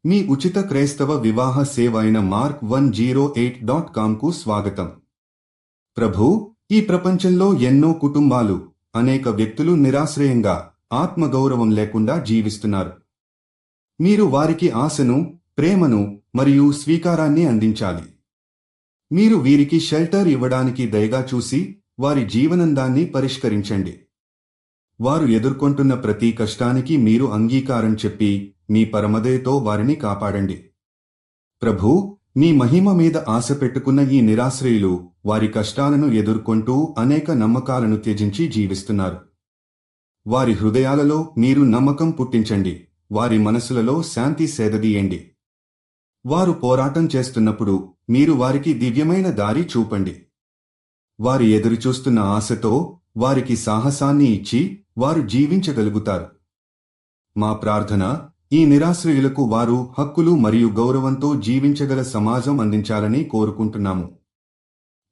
మీ ఉచిత క్రైస్తవ వివాహ సేవ అయిన mark108.comకు స్వాగతం. ప్రభూ, ఈ ప్రపంచంలో ఎన్నో కుటుంబాలు, అనేక వ్యక్తులు నిరాశ్రయంగా, ఆత్మగౌరవం లేకుండా జీవిస్తున్నారు. మీరు వారికి ఆశను, ప్రేమను మరియు స్వీకారాన్ని అందించాలి. మీరు వీరికి షెల్టర్ ఇవ్వడానికి దయగా చూసి, వారి జీవనందాన్ని పరిష్కరించండి. వారు ఎదుర్కొంటున్న ప్రతి కష్టానికి మీరు అంగీకారం చెప్పి, మీ పరమదయతో వారిని కాపాడండి. ప్రభూ, మీ మహిమ మీద ఆశ పెట్టుకున్న ఈ నిరాశ్రయులు వారి కష్టాలను ఎదుర్కొంటూ అనేక నమ్మకాలను త్యజించి జీవిస్తున్నారు. వారి హృదయాలలో మీరు నమ్మకం పుట్టించండి, వారి మనసులలో శాంతి సేదదీయండి. వారు పోరాటం చేస్తున్నప్పుడు మీరు వారికి దివ్యమైన దారి చూపండి. వారి ఎదురుచూస్తున్న ఆశతో వారికి సాహసాన్ని ఇచ్చి వారు జీవించగలుగుతారు. మా ప్రార్థన, ఈ నిరాశ్రయులకు వారు హక్కులు మరియు గౌరవంతో జీవించగల సమాజం అందించాలని కోరుకుంటున్నాము.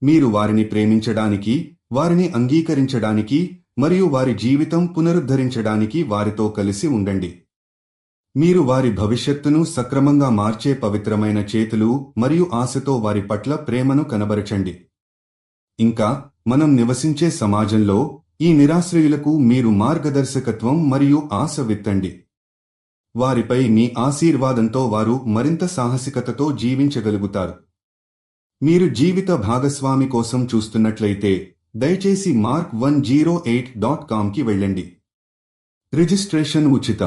మీరు వారిని ప్రేమించడానికి, వారిని అంగీకరించడానికి మరియు వారి జీవితం పునరుద్ధరించడానికి వారితో కలిసి ఉండండి. మీరు వారి భవిష్యత్తును సక్రమంగా మార్చే పవిత్రమైన చేతులు మరియు ఆశతో వారి పట్ల ప్రేమను కనబరచండి. ఇంకా మనం నివసించే సమాజంలో ఈ నిరాశ్రయులకు మీరు మార్గదర్శకత్వం మరియు ఆశ విత్తండి. వారిపై మీ ఆశీర్వాదంతో వారు మరింత సాహసికతతో జీవించగలుగుతారు. మీరు జీవిత భాగస్వామి కోసం చూస్తున్నట్లయితే దయచేసి mark108.comకి వెళ్ళండి. రిజిస్ట్రేషన్ ఉచితం.